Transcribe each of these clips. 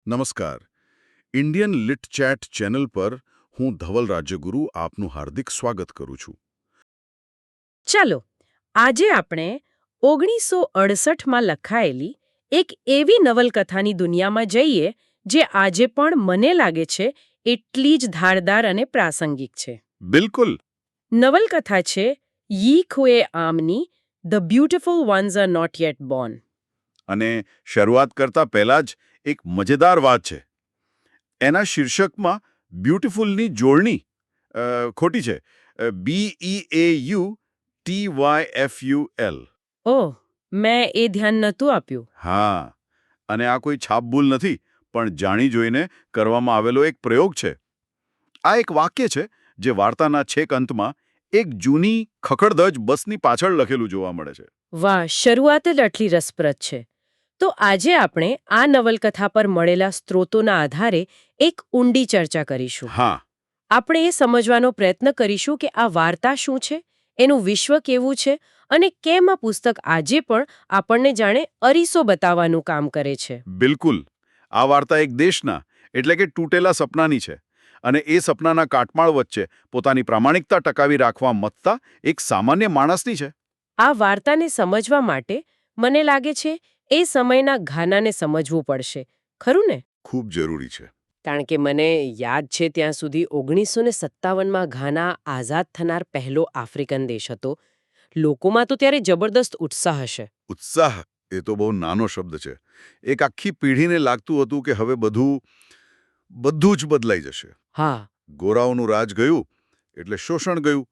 નમસ્કાર. Indian lit chat channel પર હું ધવલ રાજ્યગુરુ આપનું હાર્દિક સ્વાગત કરું છું. ચાલો આજે આપણે 1968માં લખાયેલી એક એવી નવલકથાની દુનિયામાં જઈએ જે આજે પણ મને લાગે છે એટલી જ ધારદાર અને પ્રાસંગિક છે. બિલકુલ. નવલકથા છે યી ખુએ આમની the beautiful ones are not yet born. અને શરૂઆત કરતા પહેલા જ એક મજેદાર વાત છે. એના શીર્ષકમાં બ્યુટીફુલની જોડણી ખોટી છે. BEAUTYFUL. ઓહ, મેં એ ધ્યાન નહોતું આપ્યું. હા, અને આ કોઈ છાપભૂલ નથી, પણ જાણી જોઈને કરવામાં આવેલો એક પ્રયોગ છે. આ એક વાક્ય છે જે વાર્તાના છેક અંતમાં એક જૂની ખખડધજ બસની પાછળ લખેલું જોવા મળે છે. વાહ, શરૂઆત જ આટલી રસપ્રદ છે. તો આજે આપણે આ નવલકથા પર મળેલા સ્ત્રોતોના આધારે એક ઊંડી ચર્ચા કરીશું. હા, આપણે એ સમજવાનો પ્રયત્ન કરીશું કે આ વાર્તા શું છે, એનું વિશ્વ કેવું છે અને કેમ આ પુસ્તક આજે પણ આપણને જાણે અરીસો બતાવવાનું કામ કરે છે. બિલકુલ. આ વાર્તા એક દેશના એટલે કે તૂટેલા સપનાની છે, અને એ સપનાના કાટમાળ વચ્ચે પોતાની પ્રામાણિકતા ટકાવી રાખવા મથતા એક સામાન્ય માણસની છે. આ વાર્તાને સમજવા માટે મને લાગે છે એ સમયના ઘાનાને સમજવું પડશે, ખરું ને? ખૂબ જરૂરી છે. કારણ કે મને યાદ છે ત્યાં સુધી 1957માં ઘાના આઝાદ થનાર પહેલો આફ્રિકન દેશ હતો. લોકોમાં તો ત્યારે જબરદસ્ત ઉત્સાહ હશે. ઉત્સાહ એ તો બહુ નાનો શબ્દ છે. એક આખી પેઢીને લાગતું હતું કે હવે બધું જ બદલાઈ જશે. હા, ગોરાઓનું રાજ ગયું એટલે શોષણ ગયું.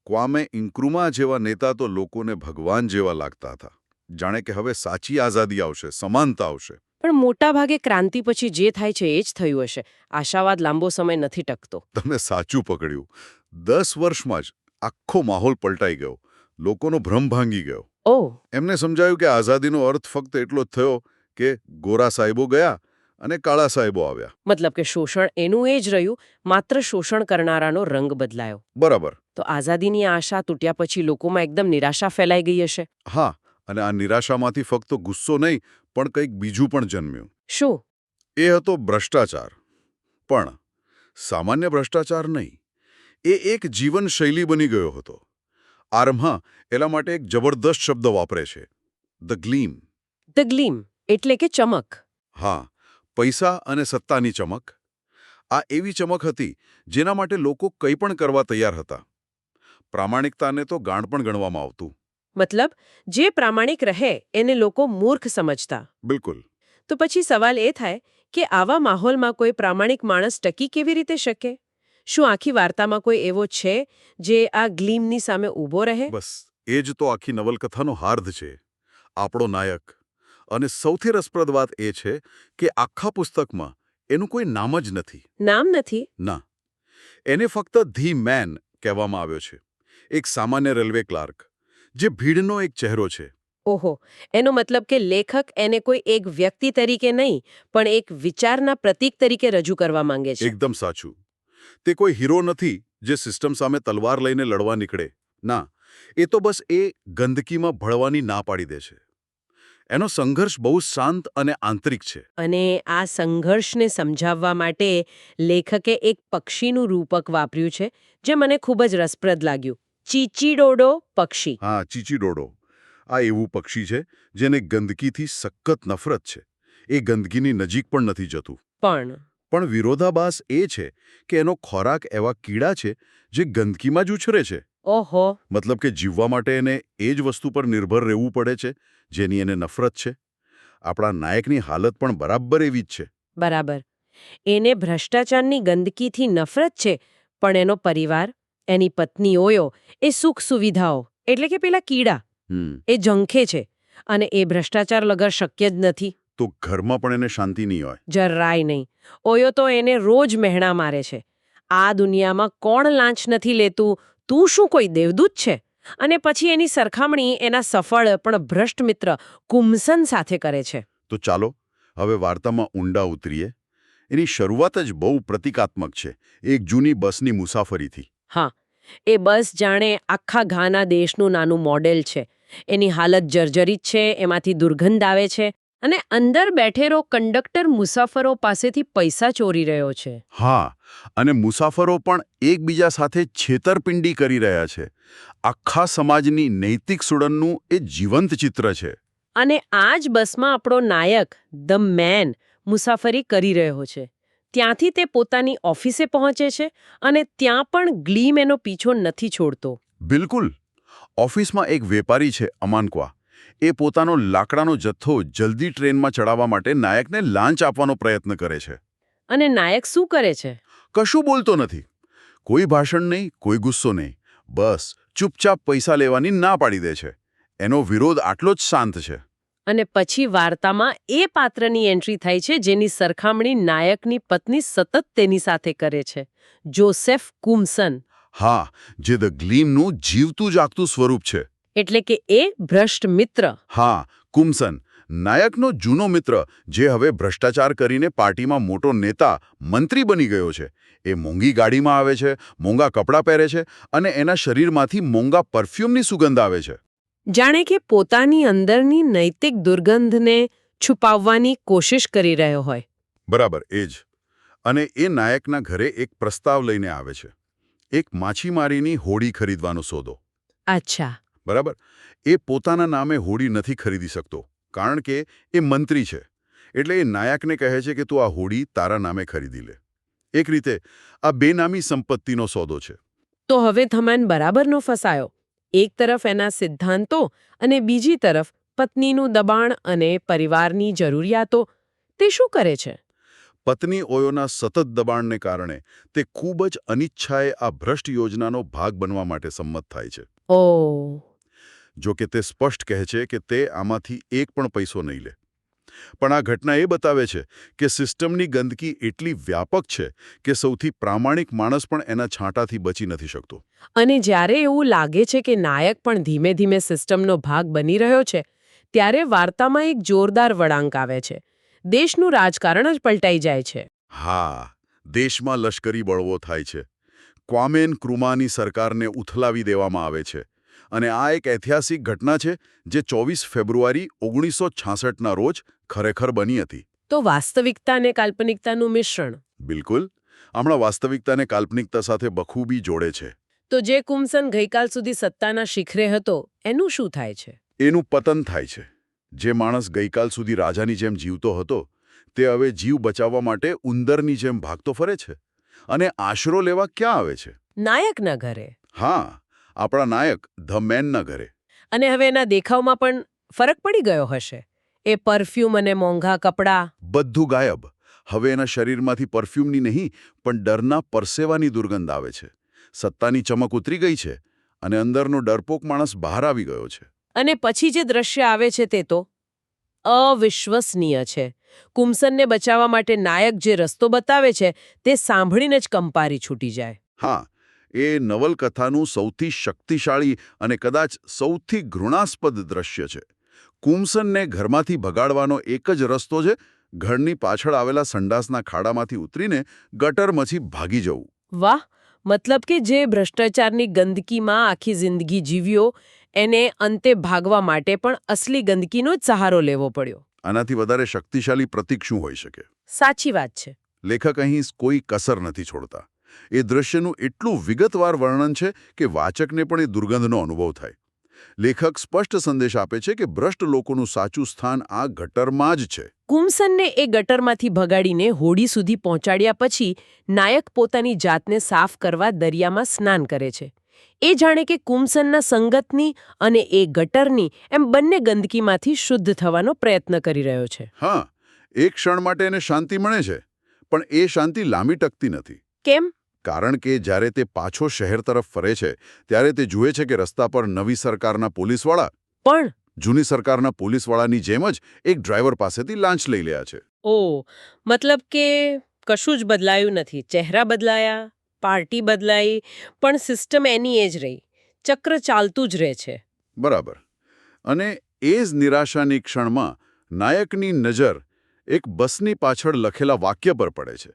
ક્વામે ઇન્ક્રુમા જેવા નેતા તો લોકોને ભગવાન જેવા લાગતા હતા. જાણે કે હવે સાચી આઝાદી આવશે, સમાનતા આવશે. પણ મોટાભાગે ક્રાંતિ પછી જે થાય છે એ જ થયું હશે. આશાવાદ લાંબો સમય નથી ટકતો. તમે સાચું પકડ્યું. 10 વર્ષમાં જ આખો માહોલ પલટાઈ ગયો. લોકોનો ભ્રમ ભાંગી ગયો. ઓહ, એમને સમજાયું કે આઝાદીનો અર્થ ફક્ત એટલો જ થયો કે ગોરા સાહેબો ગયા અને કાળા સાહેબો આવ્યા. મતલબ કે શોષણ એનું એ જ રહ્યું, માત્ર શોષણ કરનારાનો રંગ બદલાયો. બરાબર. તો આઝાદીની આશા તૂટ્યા પછી લોકોમાં એકદમ નિરાશા ફેલાઈ ગઈ હશે. હા, અને આ નિરાશામાંથી ફક્ત ગુસ્સો નહીં, પણ કંઈક બીજું પણ જન્મ્યું. શું? એ હતો ભ્રષ્ટાચાર. પણ સામાન્ય ભ્રષ્ટાચાર નહીં. એ એક જીવનશૈલી બની ગયો હતો. આરમ્હા એના માટે એક જબરદસ્ત શબ્દ વાપરે છે, ધ ગ્લીમ. ધ ગ્લીમ એટલે કે ચમક. હા, પૈસા અને સત્તાની ચમક. આ એવી ચમક હતી જેના માટે લોકો કંઈ પણ કરવા તૈયાર હતા. પ્રામાણિકતાને તો ગાણ પણ ગણવામાં આવતું. મતલબ જે પ્રામાણિક રહે એને લોકો મૂર્ખ સમજતા. બિલકુલ. તો પછી સવાલ એ થાય કે આવા માહોલમાં કોઈ પ્રામાણિક માણસ ટકી કેવી રીતે શકે? શું આખી વાર્તામાં કોઈ એવો છે જે આ ગ્લીમની સામે ઊભો રહે? બસ એ જ તો આખી નવલકથાનો હાર્દ છે. આપણો નાયક. અને સૌથી રસપ્રદ વાત એ છે કે આખા પુસ્તકમાં એનું કોઈ નામ જ નથી. નામ નથી? ના. એને ફક્ત ધી મેન કહેવામાં આવ્યો છે. એક સામાન્ય રેલવે ક્લાર્ક, જે ભીડનો એક ચહેરો છે. ઓહો, એનો મતલબ કે લેખક એને કોઈ એક વ્યક્તિ તરીકે નહીં, પણ એક વિચારના પ્રતીક તરીકે રજૂ કરવા માંગે છે. એકદમ સાચું. તે કોઈ હીરો નથી જે સિસ્ટમ સામે તલવાર લઈને લડવા નીકળે. ના, એ તો બસ એ ગંદકીમાં ભળવાની ના પાડી દે છે. એનો સંઘર્ષ બહુ શાંત અને આંતરિક છે. અને આ સંઘર્ષને સમજાવવા માટે લેખકે એક પક્ષીનું રૂપક વાપર્યું છે જે મને ખૂબ જ રસપ્રદ લાગ્યું. ચીચીડોડો પક્ષી. હા, ચીચીડોડો. આ એવું પક્ષી છે જેને ગંદકીથી સખત નફરત છે. એ ગંદકીની નજીક પણ નથી જતું. પણ વિરોધાભાસ એ છે કે એનો ખોરાક એવા કીડા છે જે ગંદકીમાં જ ઉછરે છે. ઓહો, મતલબ કે જીવવા માટે એને એ જ વસ્તુ પર નિર્ભર રહેવું પડે છે જેની એને નફરત છે. આપણા નાયકની હાલત પણ બરાબર એવી જ છે. બરાબર. એને ભ્રષ્ટાચારની ગંદકીથી નફરત છે, પણ એનો પરિવાર, એની પત્નીઓયો, એ સુખ સુવિધાઓ એટલે કે પેલા કીડા એ ઝંખે છે, અને એ ભ્રષ્ટાચાર વગર શક્ય જ નથી. તો ઘરમાં પણ એને શાંતિ નહીં હોય. જરાય નહીં. ઓયો તો એને રોજ મહેણા મારે છે. આ દુનિયામાં કોણ લાંચ નથી લેતું? તું શું કોઈ દેવદૂત છે? અને પછી એની સરખામણી એના સફળ પણ ભ્રષ્ટ મિત્ર કુમસન સાથે કરે છે. તો ચાલો હવે વાર્તામાં ઊંડા ઉતરીએ. એની શરૂઆત જ બહુ પ્રતિકાત્મક છે, એક જૂની બસની મુસાફરીથી. હા, એ બસ જાણે આખા ઘાના દેશનું નાનું મોડેલ છે. એની હાલત જર્જરિત છે, એમાંથી દુર્ગંધ આવે છે, અને અંદર બેઠેલો કંડક્ટર મુસાફરો પાસેથી પૈસા ચોરી રહ્યો છે. હા, અને મુસાફરો પણ એકબીજા સાથે છેતરપિંડી કરી રહ્યા છે. આખા સમાજની નૈતિક સુડનનું એ જીવંત ચિત્ર છે. અને આ જ બસમાં આપણો નાયક ધ મેન મુસાફરી કરી રહ્યો છે. ત્યાંથી તે પોતાની ઓફિસે પહોંચે છે અને ત્યાં પણ ગ્લીમ એનો પીછો નથી છોડતો. બિલકુલ. ઓફિસમાં એક વેપારી છે અમાનક્વા. એ પોતાનો લાકડાનો જથ્થો જલ્દી ટ્રેનમાં ચડાવવા માટે નાયકને લાંચ આપવાનો પ્રયત્ન કરે છે. અને નાયક શું કરે છે? કશું બોલતો નથી. કોઈ ભાષણ નહીં, કોઈ ગુસ્સો નહીં. બસ ચૂપચાપ પૈસા લેવાની ના પાડી દે છે. એનો વિરોધ આટલો જ શાંત છે. અને પછી વાર્તામાં એ પાત્રની એન્ટ્રી થાય છે જેની સરખામણી નાયકની પત્ની સતત તેની સાથે કરે છે, જોસેફ કુમ્સન. હા, જે ધ ગ્લીમનું જીવતું જાગતું સ્વરૂપ છે. એટલે કે એ ભ્રષ્ટ મિત્ર. હા, કુમ્સન નાયકનો જૂનો મિત્ર, જે હવે ભ્રષ્ટાચાર કરીને પાર્ટીમાં મોટો નેતા, મંત્રી બની ગયો છે. એ મોંઘી ગાડીમાં આવે છે, મોંઘા કપડાં પહેરે છે અને એના શરીરમાંથી મોંઘા પરફ્યુમની સુગંધ આવે છે. જાણે કે પોતાની અંદરની નૈતિક દુર્ગંધને છુપાવવાની કોશિશ કરી રહ્યો હોય. બરાબર, એ જ. અને એ નાયકના ઘરે એક પ્રસ્તાવ લઈને આવે છે. એક માછીમારીની હોડી ખરીદવાનો સોદો. અચ્છા. બરાબર. એ પોતાના નામે હોડી નથી ખરીદી શકતો, કારણ કે એ મંત્રી છે. એટલે એ નાયકને કહે છે કે તું આ હોડી તારા નામે ખરીદી લે. એક રીતે આ બેનામી સંપત્તિનો સોદો છે. તો હવે ધમન બરાબરનો ફસાયો. એક તરફ એના સિદ્ધાંતો અને બીજી તરફ પત્નીનું દબાણ અને પરિવારની જરૂરિયાતો. તે શું કરે છે? પત્ની ઓયોના સતત દબાણને કારણે તે ખૂબ જ અનિચ્છાએ આ ભ્રષ્ટ યોજનાનો ભાગ બનવા માટે સંમત થાય છે. ઓહ. જો કે તે સ્પષ્ટ કહે છે કે તે આમાંથી એક પણ પૈસો નહીં લે. પણ આ ઘટના એ બતાવે છે કે સિસ્ટમની ગંદકી એટલી વ્યાપક છે કે સૌથી પ્રામાણિક માણસ પણ એના છાંટાથી બચી નથી શકતો. અને જ્યારે એવું લાગે છે કે નાયક પણ ધીમે ધીમે સિસ્ટમનો ભાગ બની રહ્યો છે, ત્યારે વાર્તામાં એક જોરદાર વળાંક આવે છે. દેશનું રાજકારણ જ પલટાઈ જાય છે. હા, દેશમાં લશ્કરી બળવો થાય છે. ક્વામે નક્રુમાની સરકારને ઉથલાવી દેવામાં આવે છે. અને આ એક ઐતિહાસિક ઘટના છે જે 24 ફેબ્રુઆરી 1966ના રોજ ખરેખર બની હતી. તો વાસ્તવિકતા અને કાલ્પનિકતાનું મિશ્રણ. બિલકુલ. હમણાં વાસ્તવિકતાને કાલ્પનિકતા સાથે બખૂબી જોડે છે. તો જે કુમ્સન ગઈકાલ સુધી સત્તાના શિખરે હતો, એનું શું થાય છે? એનું પતન થાય છે. જે માણસ ગઈકાલ સુધી રાજાની જેમ જીવતો હતો, તે હવે જીવ બચાવવા માટે ઉંદરની જેમ ભાગતો ફરે છે. અને આશરો લેવા ક્યાં આવે છે? નાયકના ઘરે. હા, આપણા નાયક ધ મેનના ઘરે. અને હવે એના દેખાવમાં પણ ફરક પડી ગયો હશે. એ પરફ્યુમ અને મોંઘા કપડાં. બધું ગાયબ. હવે એના શરીરમાંથી પરફ્યુમની નહીં, પણ ડરના પરસેવાની દુર્ગંધ આવે છે. સત્તાની ચમક ઉતરી ગઈ છે અને અંદરનો ડરપોક માણસ બહાર આવી ગયો છે. અને પછી જે દ્રશ્ય આવે છે તે તો અવિશ્વસનીય છે. કુમ્સનને બચાવવા માટે નાયક જે રસ્તો બતાવે છે, તે સાંભળીને જ કંપારી છૂટી જાય. હા, એ નવલકથાનું સૌથી શક્તિશાળી અને કદાચ સૌથી ઘૃણાસ્પદ દ્રશ્ય છે. કુમ્સનને ઘરમાંથી ભગાડવાનો એક જ રસ્તો છે, ઘરની પાછળ આવેલા સંડાસના ખાડામાંથી ઉતરીને ગટરમાંથી ભાગી જવું. વાહ! મતલબ કે જે ભ્રષ્ટાચારની ગંદકીમાં આખી જિંદગી જીવ્યો, એને અંતે ભાગવા માટે પણ અસલી ગંદકીનો જ સહારો લેવો પડ્યો. આનાથી વધારે શક્તિશાળી પ્રતીક શું હોઈ શકે? સાચી વાત છે. લેખક અહીં કોઈ કસર નથી છોડતા. એ દ્રશ્યનું એટલું વિગતવાર વર્ણન છે કે વાચકને પણ એ દુર્ગંધનો અનુભવ થાય. લેખક સ્પષ્ટ સંદેશ આપે છે કે ભ્રષ્ટ લોકોનું સાચું સ્થાન આ ગટરમાં જ છે. કુમ્સનને એ ગટરમાંથી ભગાડીને હોડી સુધી પહોંચાડ્યા પછી નાયક પોતાની જાતને સાફ કરવા દરિયામાં સ્નાન કરે છે. એ જાણે કે કુમ્સનના સંગતની અને એ ગટરની એમ બંને ગંદકીમાંથી શુદ્ધ થવાનો પ્રયત્ન કરી રહ્યો છે. હા, એક ક્ષણ માટે એને શાંતિ મળે છે, પણ એ શાંતિ લાંબી ટકતી નથી. કેમ? કારણ કે જ્યારે તે પાછો શહેર તરફ ફરે છે, ત્યારે તે જુએ છે કે રસ્તા પર નવી સરકારના પોલીસવાળા પણ જૂની સરકારના પોલીસવાળાની જેમ જ એક ડ્રાઈવર પાસેથી લાંચ લઈ રહ્યા છે. ઓ, મતલબ કે કશું જ બદલાયું નથી. ચહેરા બદલાયા, પાર્ટી બદલાઈ, પણ સિસ્ટમ એની એ જ રહી. ચક્ર ચાલતું જ રહે છે. બરાબર. અને એ જ નિરાશાની ક્ષણમાં નાયકની નજર એક બસની પાછળ લખેલા વાક્ય પર પડે છે.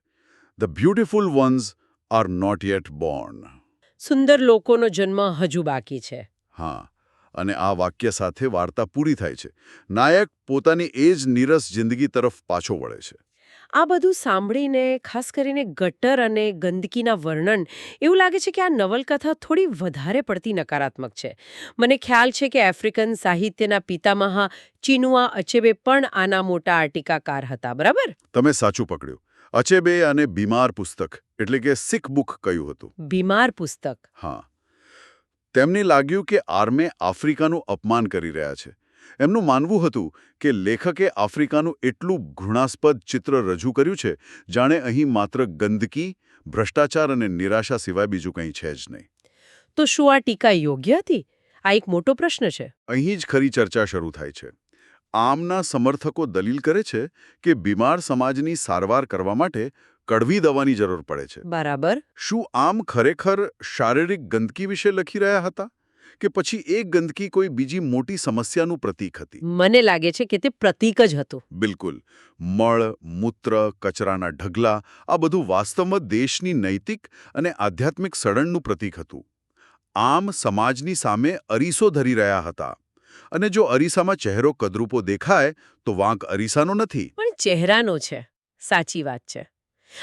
The beautiful ones are not yet born. સુંદર લોકોનો જન્મ હજુ બાકી છે. હા, અને આ વાક્ય સાથે વાર્તા પૂરી થાય છે. નાયક પોતાની એ જ નીરસ જિંદગી તરફ પાછો વળે છે. આ બધું સાંભળીને ખાસ કરીને ગટર અને ગંદકીના વર્ણન એવું લાગે છે કે આ નવલકથા થોડી વધારે પડતી નકારાત્મક છે. મને ખ્યાલ છે કે આફ્રિકન સાહિત્યના પિતામહ ચિનુઆ અચેબે પણ આના મોટા આર્ટિકાકાર હતા, બરાબર? તમે સાચું પકડ્યું. અચેબે અને બીમાર પુસ્તક એટલે કે સિક બુક કહ્યું હતું. બીમાર પુસ્તક. હા, તેમને લાગ્યું કે આર્મે આફ્રિકાનું અપમાન કરી રહ્યા છે. એમનું માનવું હતું કે લેખકે આફ્રિકાનું એટલું ઘૃણાસ્પદ ચિત્ર રજૂ કર્યું છે જાણે અહીં માત્ર ગંદકી, ભ્રષ્ટાચાર અને નિરાશા સિવાય બીજું કંઈ છે જ નહીં. તો શું આ ટીકા યોગ્ય હતી? આ એક મોટો પ્રશ્ન છે. અહીં જ ખરી ચર્ચા શરૂ થાય છે. આમના સમર્થકો દલીલ કરે છે કે બીમાર સમાજની સારવાર કરવા માટે કડવી દવાની જરૂર પડે છે. બરાબર. શું આમ ખરેખર શારીરિક ગંદકી વિશે લખી રહ્યા હતા કે પછી એ ગંદકી કોઈ બીજી મોટી સમસ્યાનું પ્રતીક હતી? મને લાગે છે કે તે પ્રતીક જ હતું. બિલકુલ. મળ, મૂત્ર, કચરાના ઢગલા આ બધું વાસ્તવમાં દેશની નૈતિક અને આધ્યાત્મિક સડનનું પ્રતીક હતું. આમ સમાજની સામે અરીસો ધરી રહ્યા હતા. અને જો અરીસામાં ચહેરો કદરૂપો દેખાય તો વાંક અરીસાનો નથી, પણ ચહેરાનો છે. સાચી વાત છે.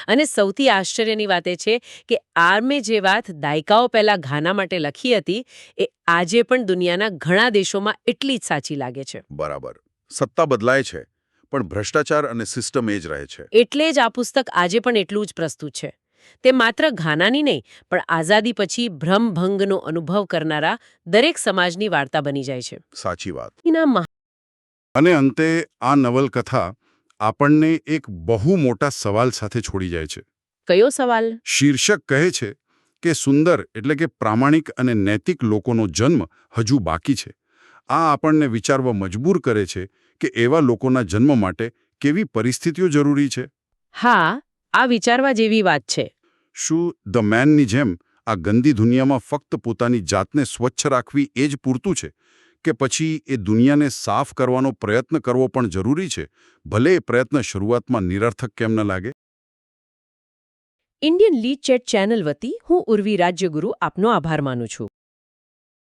અને સૌથી આશ્ચર્યની વાત એ છે કે આર્મે જે વાત દાયકાઓ પહેલા ઘાના માટે લખી હતી એ આજે પણ દુનિયાના ઘણા દેશોમાં એટલી જ સાચી લાગે છે. બરાબર. સત્તા બદલાય છે પણ ભ્રષ્ટાચાર અને સિસ્ટમ એ જ રહે છે. એટલે જ આ પુસ્તક આજે પણ એટલું જ પ્રસ્તુત છે. તે માત્ર ઘાનાની નહીં પણ આઝાદી પછી ભ્રમભંગનો અનુભવ કરનારા દરેક સમાજની વાર્તા બની જાય છે. સાચી વાત. એના અને અંતે આ નવલકથા આપણને એક બહુ મોટા સવાલ સાથે છોડી જાય છે. કયો સવાલ? શીર્ષક કહે છે કે સુંદર એટલે કે પ્રામાણિક અને નૈતિક લોકોનો જન્મ હજુ બાકી છે. આ આપણને વિચારવા મજબૂર કરે છે કે એવા લોકોના જન્મ માટે કેવી પરિસ્થિતિઓ જરૂરી છે. હા, આ વિચારવા જેવી વાત છે. શું ધ મેનની જેમ આ ગંદી દુનિયામાં ફક્ત પોતાની જાતને સ્વચ્છ રાખવી એ જ પૂરતું છે કે પછી એ દુનિયાને સાફ કરવાનો પ્રયત્ન કરવો પણ જરૂરી છે, ભલે એ પ્રયત્ન શરૂઆતમાં નિરર્થક કેમ ન લાગે? ઇન્ડિયન લીડ ચેટ ચેનલ વતી હું ઉર્વી રાજ્યગુરુ આપનો આભાર માનું છું.